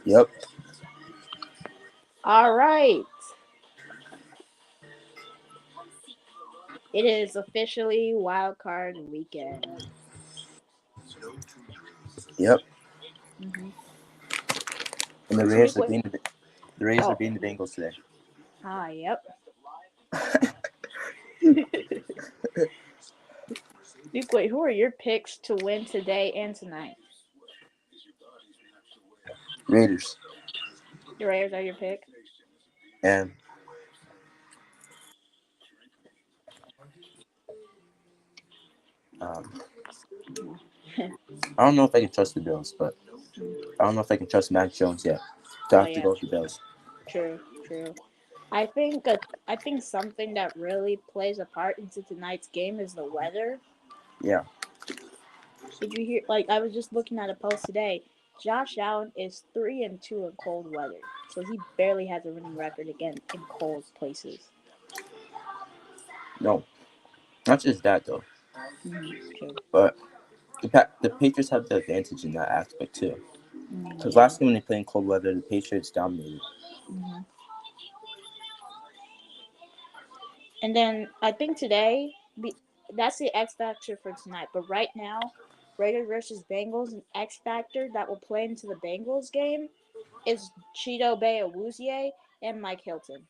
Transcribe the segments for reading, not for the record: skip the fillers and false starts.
Yep. All right. It is officially wild card weekend. Yep. Hmm. And the Duke, Raiders are wait. beating the Raiders are Oh, beating the Bengals today. yep. Duke, wait. Who are your picks to win today and tonight? Raiders. The Raiders are your pick. And um, I don't know if I can trust the Bills, but I don't know if I can trust Mac Jones yet. So I Oh have to yeah, go with the Bills. true, true. I think something that really plays a part into tonight's game is the weather. Yeah. Did you hear? Like I was just looking at a post today. Josh Allen is 3-2 in cold weather, so he barely has a winning record again in cold places. No. Not just that though, True. but the Patriots have the advantage in that aspect too. Because Yeah. last game when they played in cold weather, the Patriots dominated. Hmm. And then I think today, that's the X factor for tonight. But right now, Raiders versus Bengals, an X factor that will play into the Bengals game is Cheeto Bay Awuzie and Mike Hilton.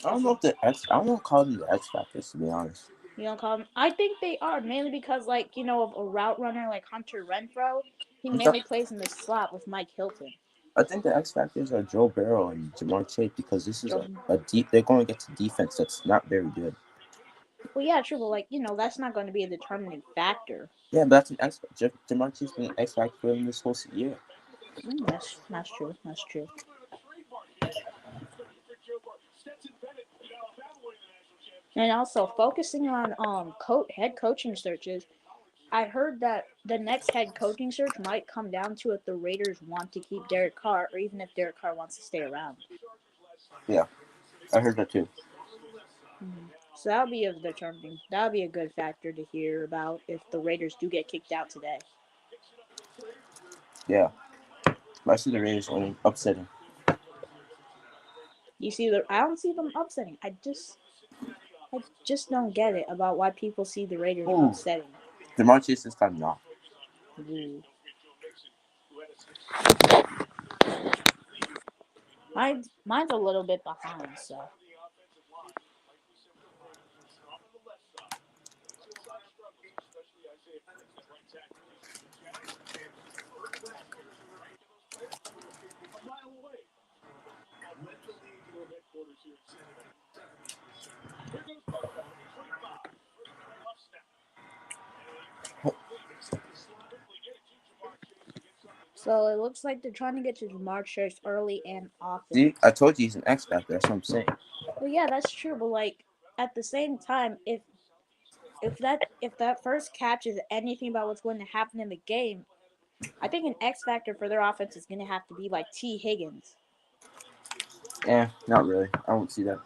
I don't know if call them the X Factors to be honest. You don't call them? I think they are mainly because, like, of a route runner like Hunter Renfro, he I, th- mainly plays in the slot with Mike Hilton. I think the X Factors are Joe Burrow and Jamar Chase because this is Joe, a deep. They're going against a defense that's not very good. well, yeah, true, but like that's not going to be a determining factor. Yeah, but that's an X. Jamar Chase been an X Factor for them this whole year. That's true. That's true. And also focusing on head coaching searches. I heard that the next head coaching search might come down to if the Raiders want to keep Derek Carr or even if Derek Carr wants to stay around. Yeah, I heard that too. So that'll be a determining. That'll be a good factor to hear about if the Raiders do get kicked out today. Yeah, I see the Raiders winning, upsetting. You see, I don't see them upsetting. I just don't get it about why people see the Raiders Ooh, upsetting. Jamar Chase this time not. Ooh. Mine's a little bit behind, so. So it looks like they're trying to get to Jamar Chase early and often. See, I told you he's an X Factor. That's what I'm saying. Well, yeah, that's true, but like at the same time, if that first catch is anything about what's going to happen in the game, I think an X factor for their offense is going to have to be like T Higgins. Not really. I won't see that.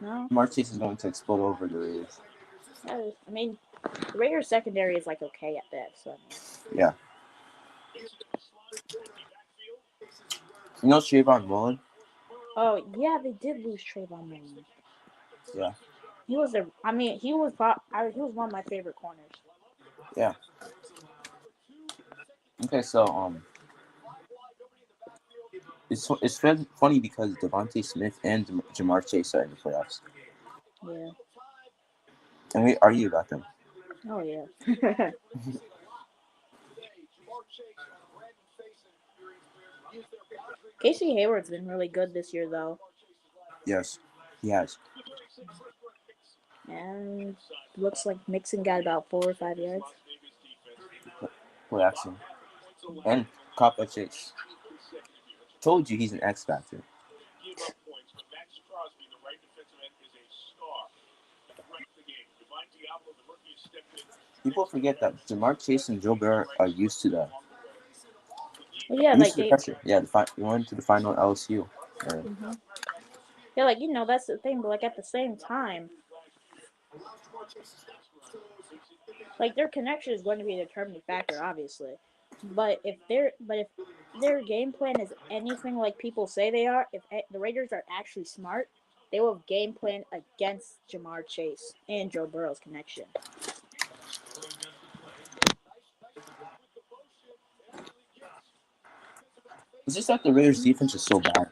No, Jamar Chase is going to explode over the Raiders. I mean, the Raiders secondary is like okay at best. So I mean, Yeah. You know Trayvon Mullen? oh yeah, they did lose Trayvon Mullen. Yeah. He was a. I mean, he was one of my favorite corners. Yeah. Okay, so it's funny because Devontae Smith and Jamar Chase are in the playoffs, Yeah. and we argue about them. Oh yeah. Casey Hayward's been really good this year though, Yes, he has. and looks like Mixon got about 4 or 5 yards. Play action and Copper Chase. Told you he's an X factor. People forget that Jamar Chase and Joe Burrow are used to that. Well, yeah, Used like to the they. pressure. Yeah, we went to the final LSU. Mhm. Yeah, like that's the thing, but like at the same time, like their connection is going to be a determining factor, obviously. But if their game plan is anything like people say they are, if the Raiders are actually smart, they will have game plan against Jamar Chase and Joe Burrow's connection. It's just that the Raiders' defense is so bad.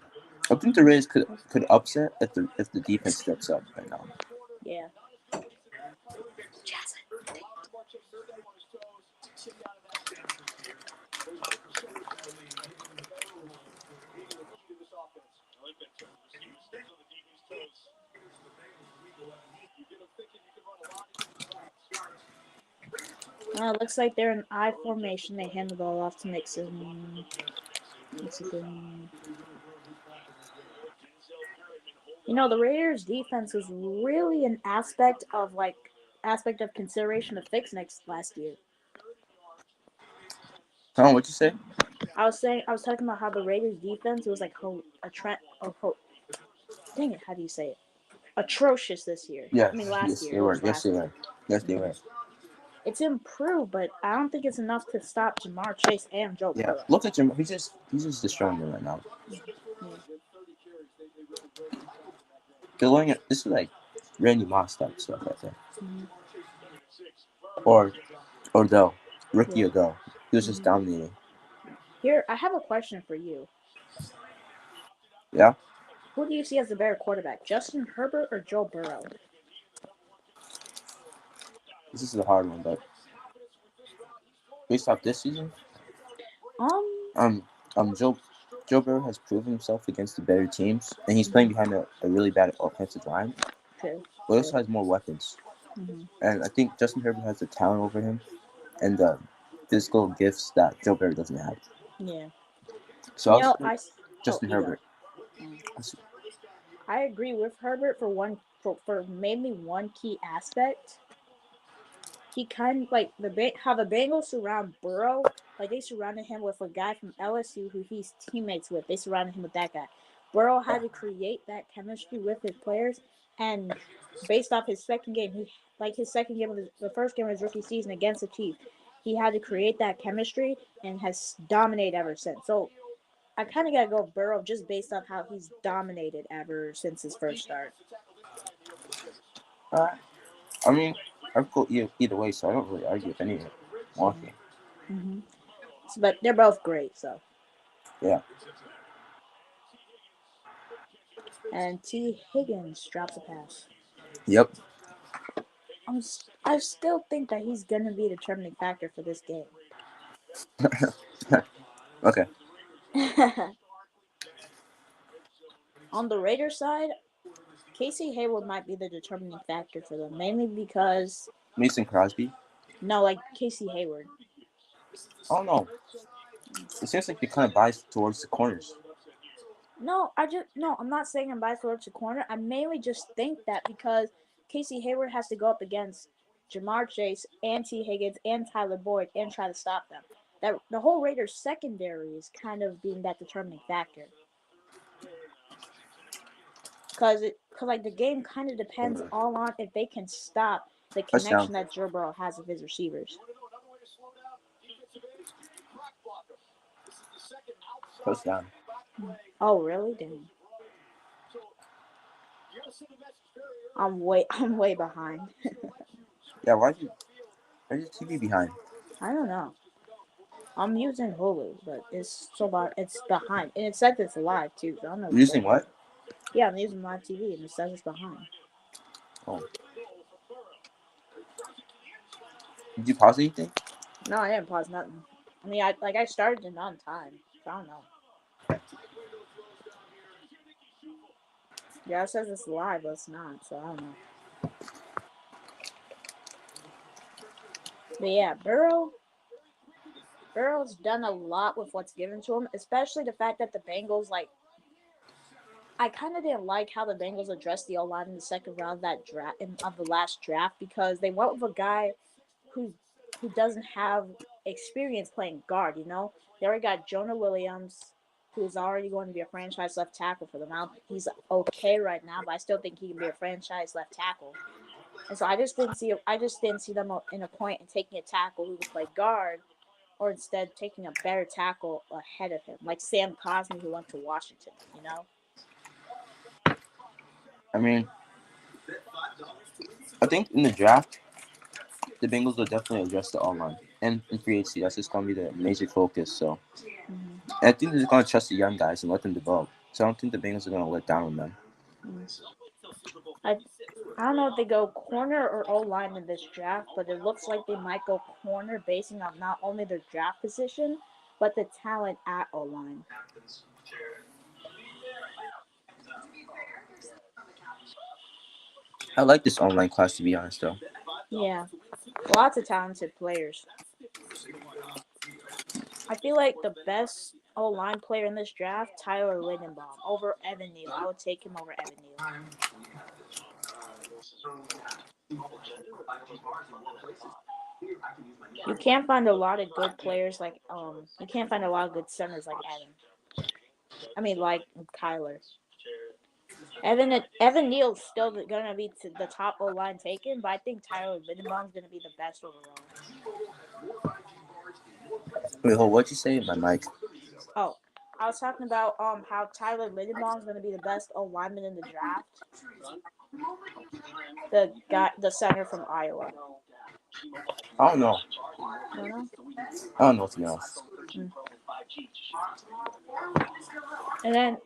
I think the Raiders could upset if the defense steps up right now. Yeah. Looks like they're in I formation. They hand the ball off to Mixon. You know, the Raiders' defense was really an aspect of consideration to fix next last year. Tom, what'd you say? I was talking about how the Raiders' defense was like dang it, how do you say it? Atrocious this year. Yes, I mean last yes, year. they It were. was Yes, last they year. were. Yes, they were. It's improved, but I don't think it's enough to stop Jamar Chase and Joe Yeah, Burrow. look at Jim. He's just destroying them right now. Yeah. They're looking at this is like Randy Moss type stuff right there, Mm-hmm. or Odell, rookie Yeah. Odell. He was just Mm-hmm. dominating. Here, I have a question for you. Yeah, Who do you see as the better quarterback, Justin Herbert or Joe Burrow? this is a hard one, but based off this season, Um. um, Joe Burrow has proven himself against the better teams, and he's playing Mm-hmm. behind a really bad offensive line, True. but he True. also has more weapons. Mm-hmm. And I think Justin Herbert has the talent over him and the physical gifts that Joe Burrow doesn't have. Yeah. So You I'll know, say Justin you go. Herbert. Mm. I agree with Herbert for mainly one key aspect. He kind of like how the Bengals surround Burrow. Like they surrounded him with a guy from LSU who he's teammates with. They surrounded him with that guy. Burrow Yeah. had to create that chemistry with his players, and based off his second game, his second game of the first game of his rookie season against the Chiefs, he had to create that chemistry and has dominated ever since. So I kind of gotta go Burrow just based on how he's dominated ever since his first start. I mean, I'd go either way, so I don't really argue with any of it. Walking. Mm-hmm. But they're both great. So Yeah. and T Higgins drops a pass. Yep. I still think that he's gonna be a determining factor for this game. Okay. On the Raiders side, Casey Hayward might be the determining factor for them, mainly because Mason Crosby. no, like Casey Hayward. Oh no. It seems like they kind of biased towards the corners. No, I'm not saying I'm biased towards the corner. I mainly just think that because Casey Hayward has to go up against Jamar Chase and T Higgins and Tyler Boyd and try to stop them. That the whole Raiders secondary is kind of being that determining factor. Cause like the game kind of depends all on if they can stop the Touchdown. connection that Joe Burrow has with his receivers. Touchdown. Oh really? Damn. I'm way behind. Yeah. Why's your TV behind? I don't know. I'm using Hulu, but it's behind, and it says it's live too. So I don't know. You're using what? Yeah, I'm using live TV, and it says it's behind. Oh. Did you pause anything? No, I didn't pause nothing. I mean, I started it on time. So I don't know. Yeah, it says it's live, but it's not. So I don't know. But yeah, Burrow's done a lot with what's given to him, especially the fact that the Bengals I kind of didn't like how the Bengals addressed the O line in the second round of that of the last draft because they went with a guy who who doesn't have experience playing guard. You know, they already got Jonah Williams, who's already going to be a franchise left tackle for them. Now he's okay right now, but I still think he can be a franchise left tackle. And so I just didn't see them in a point in taking a tackle who could play guard or instead taking a better tackle ahead of him, like Sam Cosmi, who went to Washington, you know? I mean, I think in the draft, the Bengals will definitely address the online. And in free agency, that's just going to be the major focus. So I think they're just going to trust the young guys and let them develop. So I don't think the Bengals are going to let down on them. I don't know if they go corner or O line in this draft, but it looks like they might go corner basing on not only their draft position, but the talent at O line. I like this online class, to be honest, though. Yeah, lots of talented players. I feel like the best O line player in this draft, Tyler Lindenbaum, over Evan Neal. I would take him over Evan Neal. You can't find a lot of good players like you can't find a lot of good centers like Evan. I mean like Kyler. Evan Neal's still gonna be to the top O line taken, but I think Tyler Lindenbaum's gonna be the best overall. Wait, hold, what'd you say? My mic. Oh, I was talking about how Tyler Lindenbaum's gonna be the best O lineman in the draft. The center from Iowa. I don't know. You know? I don't know, to be honest. And then,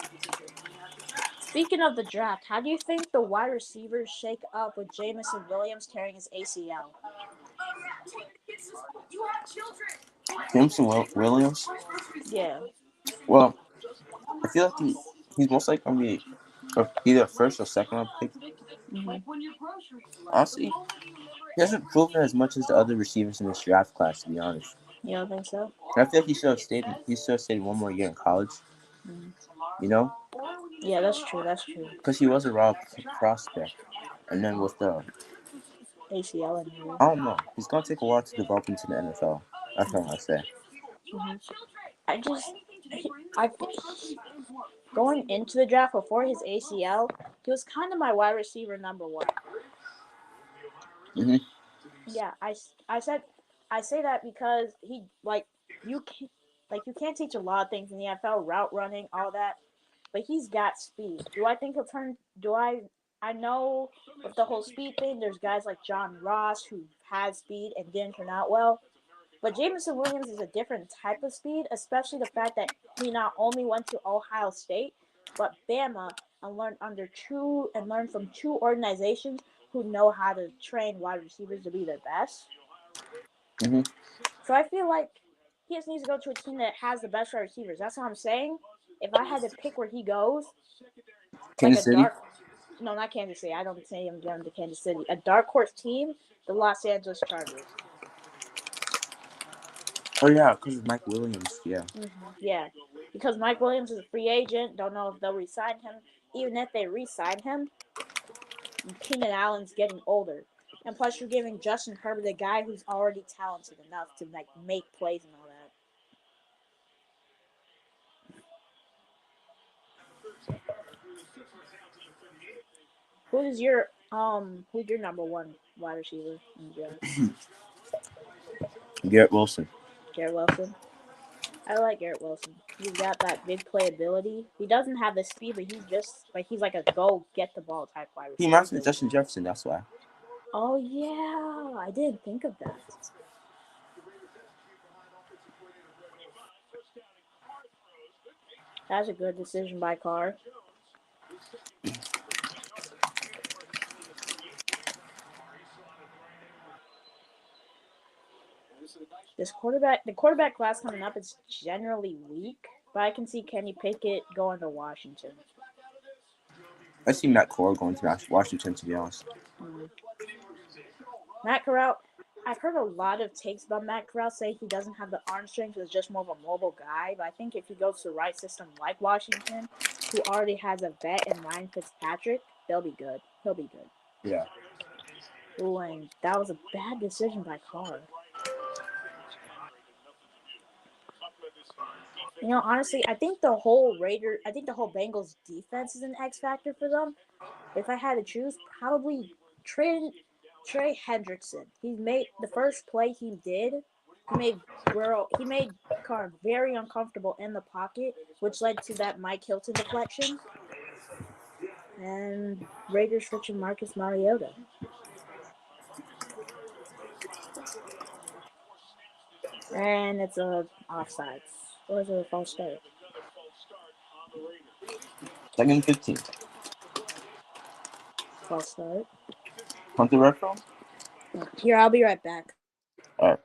speaking of the draft, how do you think the wide receivers shake up with Jameson Williams tearing his ACL? Jameson Williams? Yeah. Well, I feel like he's most likely going to be either a first or second round pick. Honestly, he hasn't proven as much as the other receivers in this draft class, to be honest. You don't think so? I feel like he should have stayed. He should have stayed one more year in college. You know? Yeah, that's true. That's true. Because he was a raw prospect, and then with the ACL injury. I don't know. He's gonna take a while to develop into the NFL. That's what I say. I going into the draft before his ACL, he was kind of my wide receiver number one. Mm-hmm. Yeah, I say that because he you can't teach a lot of things in the NFL, route running, all that, but he's got speed. Do I think he'll turn? I know with the whole speed thing, there's guys like John Ross who had speed and didn't turn out well. But Jameson Williams is a different type of speed, especially the fact that he not only went to Ohio State, but Bama and learned from two organizations who know how to train wide receivers to be their best. Mm-hmm. So I feel like he just needs to go to a team that has the best wide receivers. That's what I'm saying. If I had to pick where he goes, Kansas City? No, not Kansas City. I don't say I'm going to Kansas City. A dark horse team, the Los Angeles Chargers. Oh yeah, because of Mike Williams. Yeah. Mm-hmm. Yeah, because Mike Williams is a free agent. Don't know if they'll re-sign him. Even if they re-sign him, Keenan Allen's getting older, and plus you're giving Justin Herbert a guy who's already talented enough to make plays and all that. Who's your number one wide receiver in the draft? Garrett Wilson. Garrett Wilson. I like Garrett Wilson. He's got that big playability. He doesn't have the speed, but he's like a go get the ball type wide receiver. He reminds me of Justin Jefferson. That's why. Oh yeah, I didn't think of that. That's a good decision by Carr. The quarterback class coming up is generally weak, but I can see Kenny Pickett going to Washington. I see Matt Corral going to Washington, to be honest. Matt Corral, I've heard a lot of takes about Matt Corral say he doesn't have the arm strength, he's just more of a mobile guy. But I think if he goes to the right system like Washington, who already has a vet in Ryan Fitzpatrick, they'll be good. He'll be good. Yeah. Ooh, and that was a bad decision by Carr. You know, honestly, I think the whole Bengals defense is an X factor for them. If I had to choose, probably Trey Hendrickson. He made the first play he did He made Carr very uncomfortable in the pocket, which led to that Mike Hilton deflection. And Raiders switching Marcus Mariota. And it's a offsides. Or is it a false start? 2nd and 15. False start. Hunt the red phone? Here, I'll be right back. All right.